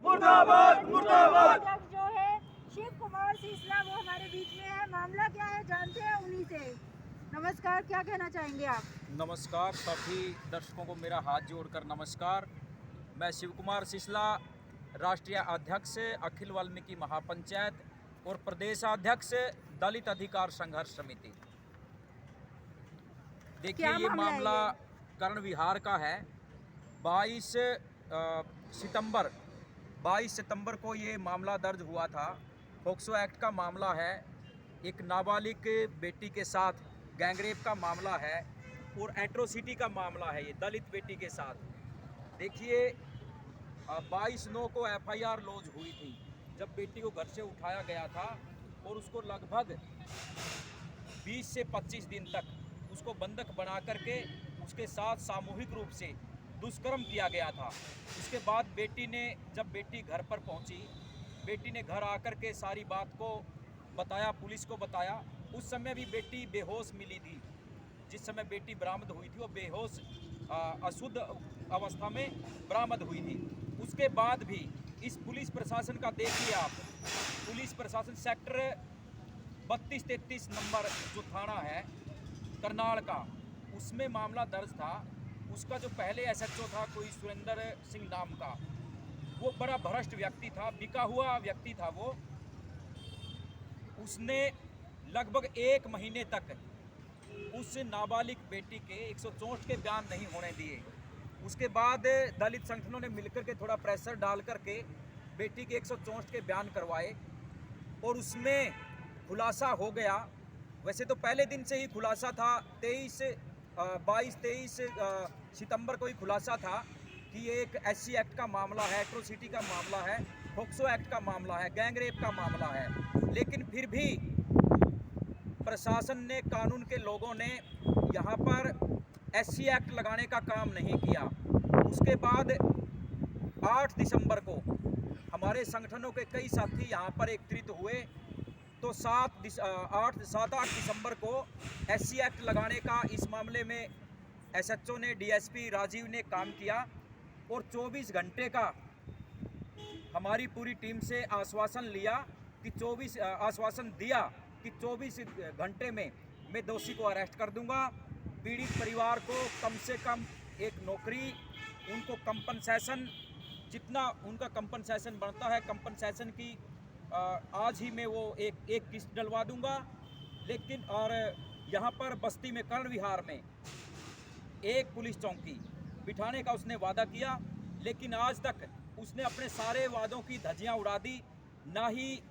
मुर्दाबाद मुर्दाबाद। अध्यक्ष जो है शिव कुमार सिसला वो हमारे बीच में है। मामला क्या है जानते हैं उन्हीं से। नमस्कार, क्या कहना चाहेंगे आप? नमस्कार, सभी दर्शकों को मेरा हाथ जोड़कर नमस्कार। मैं शिव कुमार सिसला, राष्ट्रीय अध्यक्ष अखिल वाल्मीकि महापंचायत और प्रदेशाध्यक्ष दलित अधिकार संघर्ष समिति। देखिए, ये मामला कर्ण विहार का है। 22 सितंबर को ये मामला दर्ज हुआ था। पोक्सो एक्ट का मामला है। एक नाबालिग बेटी के साथ गैंगरेप का मामला है और एट्रोसिटी का मामला है, ये दलित बेटी के साथ। देखिए, 22/9 को FIR लॉन्च हुई थी, जब बेटी को घर से उठाया गया था और उसको लगभग 20 से 25 दिन तक उसको बंधक बना करके उसके साथ सामूहिक रूप से दुष्कर्म किया गया था। उसके बाद जब बेटी घर पर पहुंची, बेटी ने घर आकर के सारी बात को बताया, पुलिस को बताया। उस समय भी बेटी बेहोश मिली थी। जिस समय बेटी बरामद हुई थी वो बेहोश अशुद्ध अवस्था में बरामद हुई थी। उसके बाद भी इस पुलिस प्रशासन का देखिए आप, पुलिस प्रशासन सेक्टर 32-33 नंबर जो थाना है करनाल का, उसमें मामला दर्ज था। उसका जो पहले SHO था, कोई सुरेंद्र सिंह नाम का, वो बड़ा भ्रष्ट व्यक्ति था, बिका हुआ व्यक्ति था वो। उसने लगभग 1 महीने तक उस नाबालिग बेटी के 164 के बयान नहीं होने दिए। उसके बाद दलित संगठनों ने मिलकर के थोड़ा प्रेशर डाल करके बेटी के 164 के बयान करवाए और उसमें खुलासा हो गया। वैसे तो पहले दिन से ही खुलासा था, 22-23 सितंबर को ही खुलासा था कि ये एक SC एक्ट का मामला है, एट्रोसिटी का मामला है, पोक्सो एक्ट का मामला है, गैंगरेप का मामला है। लेकिन फिर भी प्रशासन ने, कानून के लोगों ने यहाँ पर SC एक्ट लगाने का काम नहीं किया। उसके बाद 8 दिसंबर को हमारे संगठनों के कई साथी यहाँ पर एकत्रित हुए, तो 7-8 दिसंबर को SC एक्ट लगाने का इस मामले में SHO ने, DSP राजीव ने काम किया और 24 घंटे का हमारी पूरी टीम से आश्वासन दिया कि 24 घंटे में मैं दोषी को अरेस्ट कर दूंगा। पीड़ित परिवार को कम से कम एक नौकरी, उनको कंपनसेशन, जितना उनका कंपनसेशन बनता है, कंपनसेशन की आज ही मैं वो एक किस्त डलवा दूंगा। लेकिन और यहाँ पर बस्ती में, कर्ण विहार में एक पुलिस चौकी बिठाने का उसने वादा किया, लेकिन आज तक उसने अपने सारे वादों की धज्जियां उड़ा दी। ना ही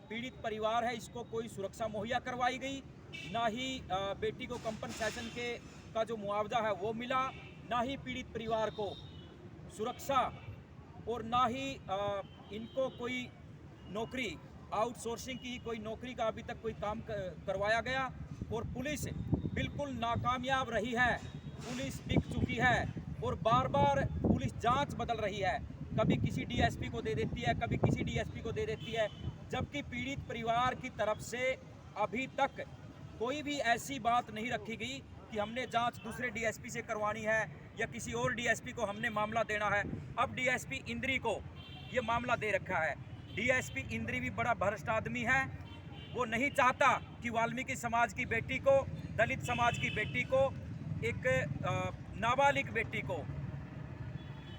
पीड़ित परिवार है, इसको कोई सुरक्षा मुहैया करवाई गई, ना ही बेटी को कंपनसेशन का जो मुआवजा है वो मिला, ना ही पीड़ित परिवार को सुरक्षा, और ना ही इनको कोई नौकरी, आउटसोर्सिंग की कोई नौकरी का अभी तक कोई काम करवाया गया। और पुलिस बिल्कुल नाकामयाब रही है, पुलिस बिक चुकी है और बार बार पुलिस जांच बदल रही है। कभी किसी DSP को दे देती है, कभी किसी DSP को दे देती है, जबकि पीड़ित परिवार की तरफ से अभी तक कोई भी ऐसी बात नहीं रखी गई कि हमने जांच दूसरे DSP से करवानी है या किसी और DSP को हमने मामला देना है। अब DSP इंद्री को ये मामला दे रखा है। DSP इंद्री भी बड़ा भ्रष्ट आदमी है। वो नहीं चाहता कि वाल्मीकि समाज की बेटी को, दलित समाज की बेटी को, एक नाबालिग बेटी को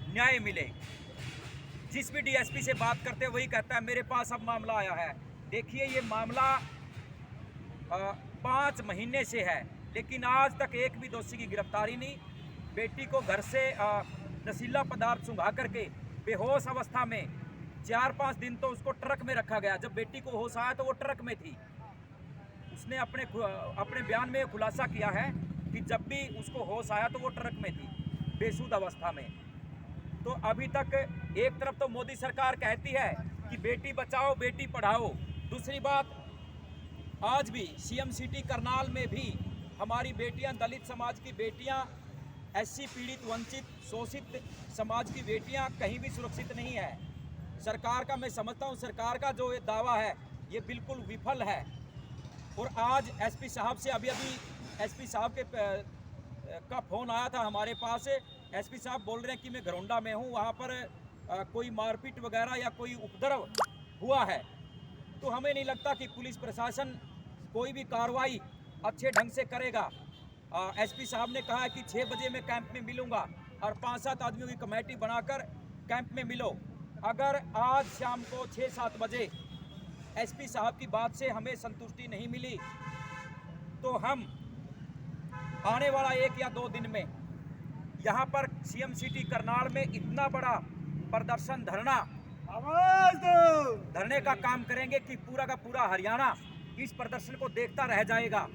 न्याय मिले। जिस भी DSP से बात करते हैं वही कहता है मेरे पास अब मामला आया है। देखिए, ये मामला 5 महीने से है, लेकिन आज तक एक भी दोषी की गिरफ्तारी नहीं। बेटी को घर से नशीला पदार्थ सुंघा करके बेहोश अवस्था में 4-5 दिन तो उसको ट्रक में रखा गया। जब बेटी को होश आया तो वो ट्रक में थी। उसने अपने बयान में खुलासा किया है कि जब भी उसको होश आया तो वो ट्रक में थी, बेसुध अवस्था में। तो अभी तक एक तरफ तो मोदी सरकार कहती है कि बेटी बचाओ, बेटी पढ़ाओ। दूसरी बात, आज भी CM सिटी करनाल में भी हमारी बेटियां, दलित समाज की बेटियां, SC पीड़ित, वंचित, शोषित समाज की बेटियां कहीं भी सुरक्षित नहीं है। सरकार का, मैं समझता हूं सरकार का जो ये दावा है ये बिल्कुल विफल है। और आज SP साहब से अभी SP साहब का फ़ोन आया था हमारे पास। SP साहब बोल रहे हैं कि मैं घरौंडा में हूं, वहां पर कोई मारपीट वगैरह या कोई उपद्रव हुआ है, तो हमें नहीं लगता कि पुलिस प्रशासन कोई भी कार्रवाई अच्छे ढंग से करेगा। एसपी साहब ने कहा है कि 6 बजे मैं कैंप में मिलूंगा और 5-7 आदमियों की कमेटी बनाकर कैंप में मिलो। अगर आज शाम को 6-7 बजे एसपी साहब की बात से हमें संतुष्टि नहीं मिली तो हम आने वाला 1 या 2 दिन में यहाँ पर सीएम सिटी करनाल में इतना बड़ा प्रदर्शन धरने का काम करेंगे कि पूरा का पूरा हरियाणा इस प्रदर्शन को देखता रह जाएगा।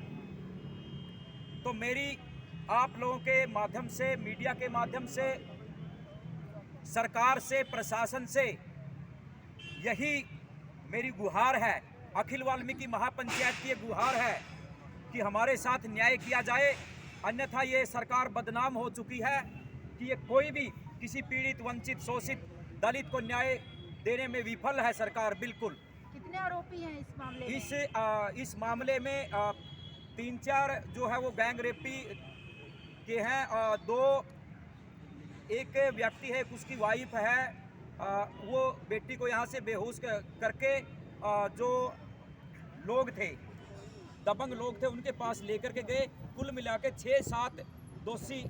तो मेरी आप लोगों के माध्यम से, मीडिया के माध्यम से, सरकार से, प्रशासन से यही मेरी गुहार है, अखिल वाल्मीकि महापंचायत की एक गुहार है कि हमारे साथ न्याय किया जाए। अन्यथा ये सरकार बदनाम हो चुकी है कि ये कोई भी किसी पीड़ित, वंचित, शोषित दलित को न्याय देने में विफल है सरकार बिल्कुल। कितने आरोपी हैं इस मामले में? इस मामले में 3-4 जो है वो गैंग रेपी के हैं। 2 एक व्यक्ति है, उसकी वाइफ है, वो बेटी को यहाँ से बेहोश करके जो लोग थे, दबंग लोग थे, उनके पास लेकर के गए। कुल मिला के 6-7 दोषी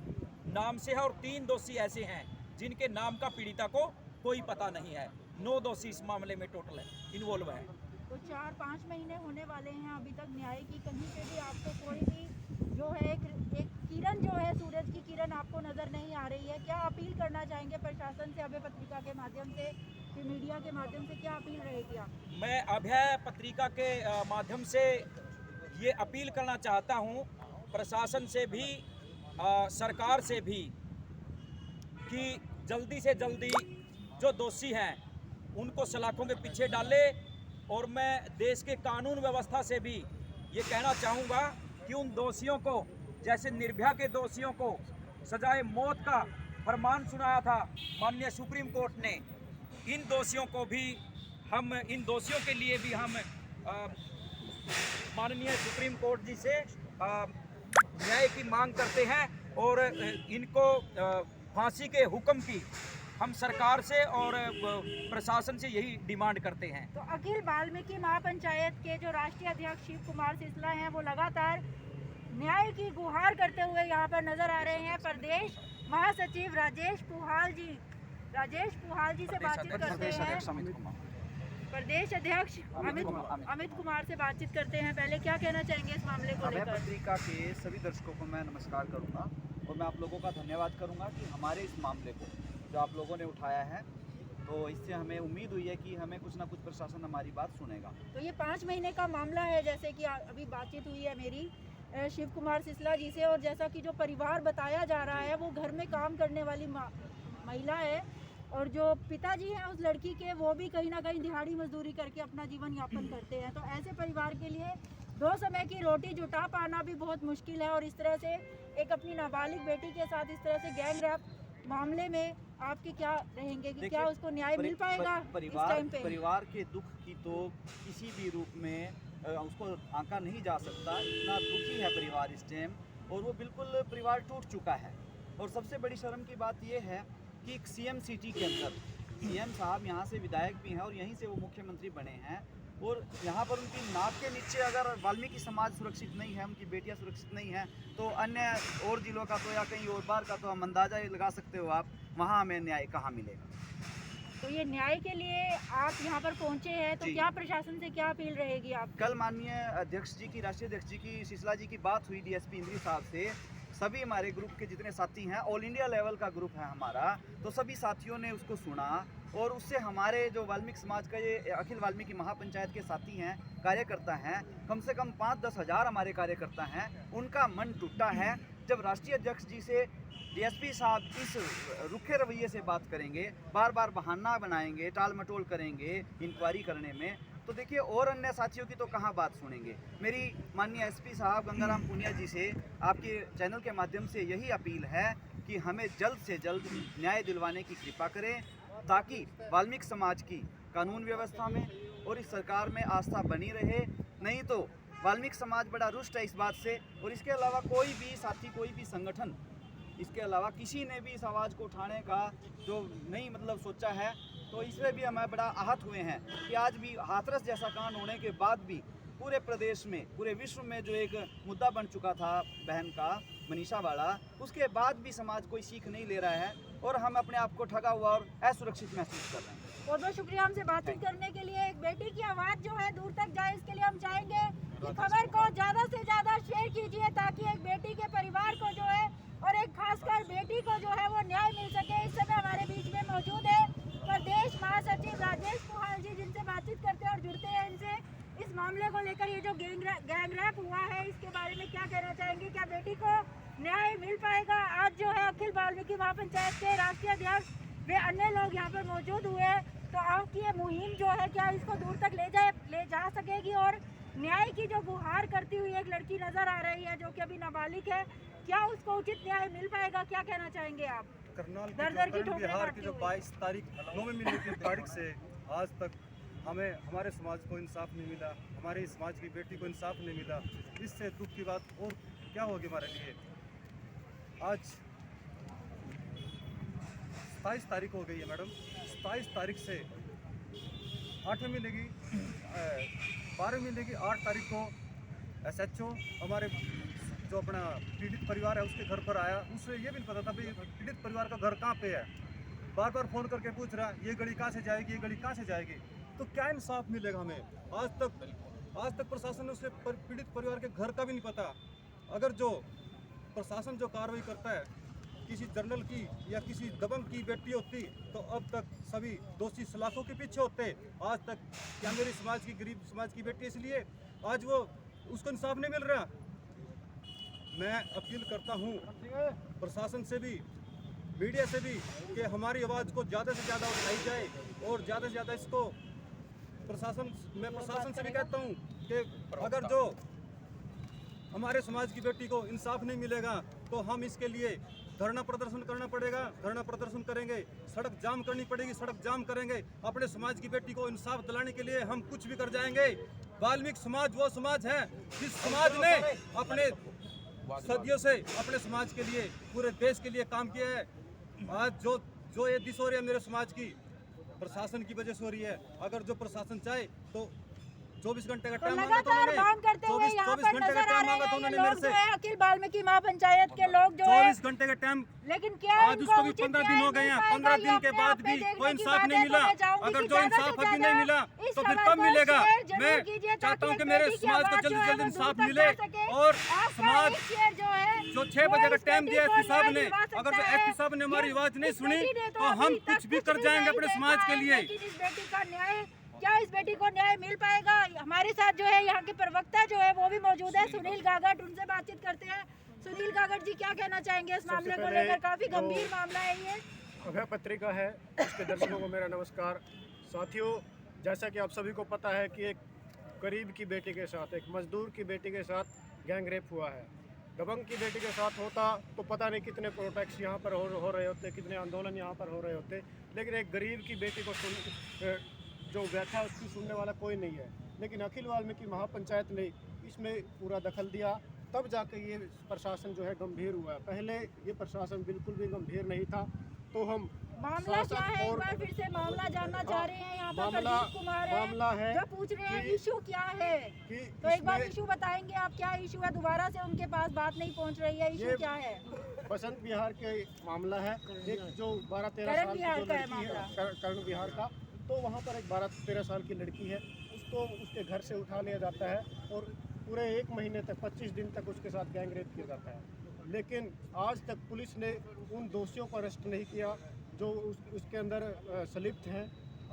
नाम से है और 3 दोषी ऐसे हैं जिनके नाम का पीड़िता को कोई पता नहीं है। 9 दोषी इस मामले में टोटल इन्वॉल्व है। तो 4-5 महीने होने वाले हैं, अभी तक न्याय की कहीं पे भी आपको कोई भी जो है एक किरण जो है, सूरज की किरण आपको नज़र नहीं आ रही है। क्या अपील करना चाहेंगे प्रशासन से, अभय पत्रिका के माध्यम से, मीडिया के माध्यम से क्या अपील रहेगी आप? मैं अभय पत्रिका के माध्यम से ये अपील करना चाहता हूँ प्रशासन से भी, सरकार से भी, कि जल्दी से जल्दी जो दोषी हैं उनको सलाखों के पीछे डाले। और मैं देश के कानून व्यवस्था से भी ये कहना चाहूँगा कि उन दोषियों को, जैसे निर्भया के दोषियों को सजाए मौत का फरमान सुनाया था माननीय सुप्रीम कोर्ट ने, इन दोषियों को भी हम, इन दोषियों के लिए भी हम माननीय सुप्रीम कोर्ट जी से न्याय की मांग करते हैं और इनको फांसी के हुक्म की हम सरकार से और प्रशासन से यही डिमांड करते हैं। तो अखिल वाल्मीकि महापंचायत के जो राष्ट्रीय अध्यक्ष शिव कुमार सिसला हैं, वो लगातार न्याय की गुहार करते हुए यहाँ पर नजर आ रहे हैं। प्रदेश महासचिव राजेश पुहाल जी से बातचीत करते हैं। प्रदेश अध्यक्ष अमित कुमार से बातचीत करते हैं। पहले क्या कहना चाहेंगे इस मामले को लेकर? पत्रिका के सभी दर्शकों को मैं नमस्कार करूंगा और मैं आप लोगों का धन्यवाद करूंगा कि हमारे इस मामले को जो आप लोगों ने उठाया है, तो इससे हमें उम्मीद हुई है कि हमें कुछ ना कुछ प्रशासन हमारी बात सुनेगा। तो ये 5 महीने का मामला है, जैसे कि अभी बातचीत हुई है मेरी शिव कुमार सिसला जी से, और जैसा कि जो परिवार बताया जा रहा है वो घर में काम करने वाली महिला है, और जो पिताजी हैं उस लड़की के, वो भी कहीं ना कहीं दिहाड़ी मजदूरी करके अपना जीवन यापन करते हैं। तो ऐसे परिवार के लिए 2 समय की रोटी जुटा पाना भी बहुत मुश्किल है, और इस तरह से एक अपनी नाबालिग बेटी के साथ इस तरह से गैंग रैप मामले में आपके क्या रहेंगे कि क्या उसको न्याय मिल पाएगा इस टाइम पे? परिवार के दुख की तो किसी भी रूप में उसको आंका नहीं जा सकता। इतना दुखी है परिवार इस टाइम, और वो बिल्कुल परिवार टूट चुका है। और सबसे बड़ी शर्म की बात ये है कि एक सीएम सिटी के अंदर सीएम साहब यहाँ से विधायक भी हैं और यहीं से वो मुख्यमंत्री बने हैं, और यहाँ पर उनकी नाक के नीचे अगर वाल्मीकि समाज सुरक्षित नहीं है, उनकी बेटियाँ सुरक्षित नहीं हैं, तो अन्य और जिलों का तो या कहीं और बार का तो हम अंदाज़ा ही लगा सकते हो आप, वहाँ हमें न्याय कहाँ मिलेगा। तो ये न्याय के लिए आप यहाँ पर पहुँचे हैं, तो क्या प्रशासन से क्या अपील रहेगी आप? कल माननीय अध्यक्ष जी की, राष्ट्रीय अध्यक्ष जी की, सिसला जी की बात हुई डीएसपी इंद्री साहब से। सभी हमारे ग्रुप के जितने साथी हैं, ऑल इंडिया लेवल का ग्रुप है हमारा, तो सभी साथियों ने उसको सुना, और उससे हमारे जो वाल्मीकि समाज का ये अखिल वाल्मीकि महापंचायत के साथी हैं, कार्यकर्ता हैं, कम से कम 5-10 हज़ार हमारे कार्यकर्ता हैं, उनका मन टूटा है। जब राष्ट्रीय अध्यक्ष जी से डीएसपी साहब इस रुखे रवैये से बात करेंगे, बार बार बहाना बनाएंगे, टाल मटोल करेंगे इंक्वायरी करने में, तो देखिए और अन्य साथियों की तो कहाँ बात सुनेंगे। मेरी माननीय एसपी साहब गंगाराम पुनिया जी से आपके चैनल के माध्यम से यही अपील है कि हमें जल्द से जल्द न्याय दिलवाने की कृपा करें, ताकि वाल्मीकि समाज की कानून व्यवस्था में और इस सरकार में आस्था बनी रहे। नहीं तो वाल्मीकि समाज बड़ा रुष्ट है इस बात से, और इसके अलावा कोई भी साथी, कोई भी संगठन इसके अलावा किसी ने भी इस आवाज़ को उठाने का जो नहीं मतलब सोचा है, तो इसमें भी हमें बड़ा आहत हुए हैं कि आज भी हाथरस जैसा कांड होने के बाद भी पूरे प्रदेश में, पूरे विश्व में जो एक मुद्दा बन चुका था बहन का, मनीषा वाला, उसके बाद भी समाज कोई सीख नहीं ले रहा है और हम अपने आप को ठगा हुआ और असुरक्षित महसूस कर रहे हैं। बहुत बहुत शुक्रिया हमसे बातचीत करने के लिए। एक बेटी की आवाज़ जो है दूर तक जाए, इसके लिए हम चाहेंगे कि खबर को ज़्यादा से ज़्यादा शेयर कीजिए ताकि एक बेटी के परिवार को जो है और एक खासकर बेटी को जो है वो न्याय मिल सके। इस समय हमारे बीच में मौजूद है प्रदेश महासचिव राजेश कुहाल जी, जिनसे बातचीत करते हैं और जुड़ते हैं इनसे। इस मामले को लेकर ये जो गैंग रैप हुआ है, इसके बारे में क्या कहना चाहेंगे? क्या बेटी को न्याय मिल पाएगा? आज जो है अखिल वाल्मीकि महापंचायत के राष्ट्रीय अध्यक्ष वे अन्य लोग यहाँ पर मौजूद हुए, तो आपकी ये मुहिम जो है क्या इसको दूर तक ले जा सकेगी? और न्याय की जो गुहार करती हुई एक लड़की नजर आ रही है जो कि अभी नाबालिग है, क्या उसको उचित न्याय मिल पाएगा? क्या कहना चाहेंगे आप? करनाल दर-दर की की ठोकरें बिहार की खाते जो हुए। 22 तारीख 9वें महीने की तारीख से आज तक हमें हमारे समाज को इंसाफ नहीं मिला, हमारे समाज की बेटी को इंसाफ नहीं मिला। इससे दुख की बात और क्या होगी हमारे लिए। आज 27 तारीख हो गई है मैडम। 27 तारीख से 8वें महीने की 12वें महीने की 8 तारीख को SHO हमारे जो अपना पीड़ित परिवार है उसके घर पर आया। उसे ये भी नहीं पता था भाई पीड़ित परिवार का घर कहाँ पे है। बार बार फ़ोन करके पूछ रहा ये गली कहाँ से जाएगी, ये गली कहाँ से जाएगी। तो क्या इंसाफ मिलेगा हमें? आज तक प्रशासन ने उसे पीड़ित परिवार के घर का भी नहीं पता। अगर जो प्रशासन जो कार्रवाई करता है किसी जर्नल की या किसी दबंग की बेटी होती तो अब तक सभी दोषी सलाखों के पीछे होते। आज तक क्या मेरी समाज की गरीब समाज की बेटी इसलिए आज वो उसको इंसाफ नहीं मिल रहा। मैं अपील करता हूँ प्रशासन से भी, मीडिया से भी कि हमारी आवाज़ को ज़्यादा से ज़्यादा उठाई जाए और ज़्यादा से ज़्यादा इसको मैं प्रशासन से भी कहता हूँ कि अगर जो हमारे समाज की बेटी को इंसाफ नहीं मिलेगा तो हम इसके लिए धरना प्रदर्शन करना पड़ेगा। धरना प्रदर्शन करेंगे, सड़क जाम करनी पड़ेगी, सड़क जाम करेंगे। अपने समाज की बेटी को इंसाफ दिलाने के लिए हम कुछ भी कर जाएंगे। वाल्मीकि समाज वो समाज है जिस समाज ने अपने सदियों से अपने समाज के लिए, पूरे देश के लिए काम किया है। आज जो ये दिस हो रही है मेरे समाज की, प्रशासन की वजह से हो रही है। अगर जो प्रशासन चाहे तो 24 घंटे का टाइम मांगा था लगातार मांग करते हुए यहाँ पर नजर आ रहे हैं ये लोग जो है अखिल वाल्मीकि महापंचायत के लोग जो है। 24 घंटे का टाइम, लेकिन क्या आज उसको भी 15 दिन हो गए हैं। 15 दिन के बाद भी कोई इंसाफ नहीं मिला। अगर जो इंसाफ अभी नहीं मिला तो फिर कब मिलेगा? मैं चाहता हूँ कि मेरे समाज को जल्दी से जल्दी इंसाफ मिले और समाज जो 6 बजे का टाइम दिया एसपी साहब ने, अगर जो एसपी साहब ने हमारी आवाज नहीं सुनी तो हम कुछ भी कर जाएंगे अपने समाज के लिए। इस बेटी का न्याय, क्या इस बेटी को न्याय मिल पाएगा? हमारे साथ जो है यहाँ के प्रवक्ता जो है वो भी मौजूद है, सुनील गागट, उनसे बातचीत करते हैं। सुनील गागट जी, क्या कहना चाहेंगे इस मामले को लेकर? काफी गंभीर मामला है ये। अभय पत्रिका है उसके दर्शकों को मेरा नमस्कार। साथियों, जैसा कि आप सभी को पता है कि एक गरीब की बेटी के साथ, एक मजदूर की बेटी के साथ गैंग रेप हुआ है। दबंग की बेटी के साथ होता तो पता नहीं कितने प्रोटेक्ट्स यहाँ पर हो रहे होते, कितने आंदोलन यहाँ पर हो रहे होते। लेकिन एक गरीब की बेटी को जो व्याख्या उसकी सुनने वाला कोई नहीं है। लेकिन अखिल वाल्मीकि महापंचायत ने इसमें पूरा दखल दिया, तब जाकर ये प्रशासन जो है गंभीर हुआ। पहले ये प्रशासन बिल्कुल भी गंभीर नहीं था। तो हम मामला क्या है, एक बार फिर से मामला जानना चाह रहे हैं। यहाँ पर प्रदीप कुमार मामला है जो पूछ रहे हैं इशू क्या है, तो एक बार इशू बताएंगे आप, क्या इशू है? दोबारा से उनके पास बात नहीं पहुँच रही है, इशू क्या है? बसंत बिहार के मामला है। एक जो 12-13 साल की जो लड़की है, करण बिहार का, तो वहाँ पर एक 12-13 साल की लड़की है, उसको उसके घर से उठा लिया जाता है और पूरे 1 महीने तक, 25 दिन तक उसके साथ गैंग रेप किया जाता है। लेकिन आज तक पुलिस ने उन दोषियों को अरेस्ट नहीं किया जो उसके अंदर संलिप्त हैं।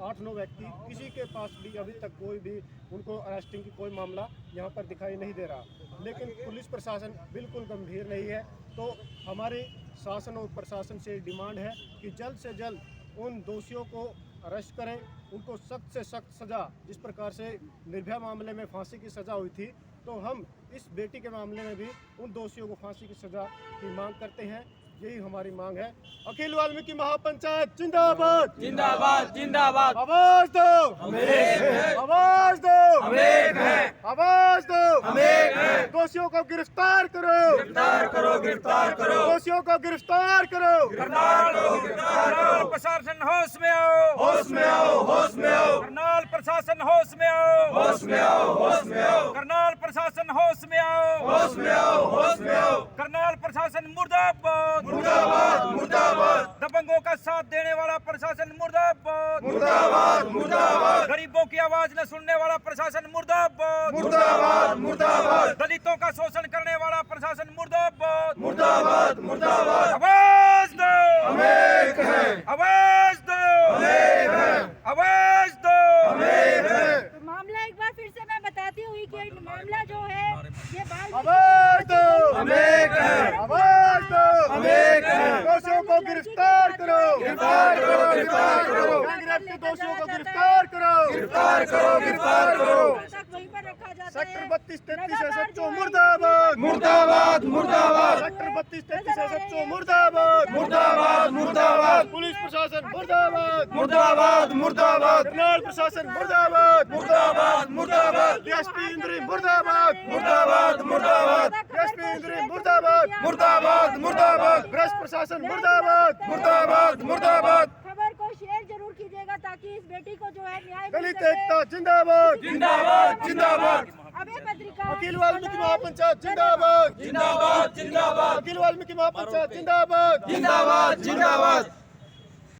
8-9 व्यक्ति, किसी के पास भी अभी तक कोई भी उनको अरेस्टिंग की कोई मामला यहाँ पर दिखाई नहीं दे रहा। लेकिन पुलिस प्रशासन बिल्कुल गंभीर नहीं है। तो हमारे शासन और प्रशासन से डिमांड है कि जल्द से जल्द उन दोषियों को अरेस्ट करें, उनको सख्त से सख्त सज़ा, जिस प्रकार से निर्भया मामले में फांसी की सज़ा हुई थी, तो हम इस बेटी के मामले में भी उन दोषियों को फांसी की सज़ा की मांग करते हैं। यही हमारी मांग है। अखिल वाल्मीकि महापंचायत जिंदाबाद, जिंदाबाद जिंदाबाद। आवाज दो, हम एक हैं, आवाज दो, हम एक हैं, आवाज दो, हम एक हैं। दोषियों को गिरफ्तार करो, गिरफ्तार करो, गिरफ्तार करो, दोषियों को गिरफ्तार करो। गिरफ्तार करो, गिरफ्तार करो। प्रशासन होश में आओ, होश में आओ, होश में आओ, करनाल प्रशासन होश में आओ, होश में आओ, होश में आओ, करनाल प्रशासन होश में आओ, होश में आओ, होश में आओ। करनाल प्रशासन मुर्दाबाद, मुर्दाबाद, मुर्दाबाद, दबंगों का साथ देने वाला प्रशासन मुर्दाबाद, मुर्दाबाद, मुर्दाबाद, गरीबों की आवाज न सुनने वाला प्रशासन मुर्दाबाद, मुर्दाबाद, मुर्दाबाद, दलितों का शोषण करने वाला प्रशासन मुर्दाबाद, मुर्दाबाद, मुर्दाबाद। आवाज दो, हम एक हैं, आवाज दो, हम एक हैं, आवाज दो। हम एक हैं। तो मामला एक बार फिर से मैं बताती हुई कि मामला जो है ये बाल आवाज दो, हम एक हैं, आवाज दो, हम एक हैं। दोषियों को गिरफ्तार करो, गिरफ्तार करो, गिरफ्तार करो, कांग्रेस के दोषियों को गिरफ्तार करो, गिरफ्तार करो, गिरफ्तार करो। तक वहीं पर रखा जाता है। सेक्टर 32-33 SHO मुर्दाबाद, मुर्दाबाद, मुर्दाबाद, सेक्टर 32-33 SHO मुर्दाबाद, मुर्दाबाद, मुर्दाबाद, पुलिस प्रशासन मुर्दाबाद, मुर्दाबाद, मुर्दाबाद, करनाल प्रशासन मुर्दाबाद, मुर्दाबाद, मुर्दाबाद, डीएसपी इंद्री मुर्दाबाद, मुर्दाबाद, मुर्दाबाद, डीएसपी इंद्री मुर्दाबाद, मुर्दाबाद, मुर्दाबाद, भ्रष्ट प्रशासन मुर्दाबाद, मुर्दाबाद, मुर्दाबाद। खबर को शेयर जरूर कीजिएगा ताकि इस बेटी को जो है न्याय मिल दलित सके। एकता जिंदाबाद, जिंदाबाद, जिंदाबाद, अभय पत्रिका अखिल वाल्मीकि महापंचायत जिंदाबाद, जिंदाबाद, जिंदाबाद, अखिल वाल्मीकि महापंचायत जिंदाबाद, जिंदाबाद, जिंदाबाद।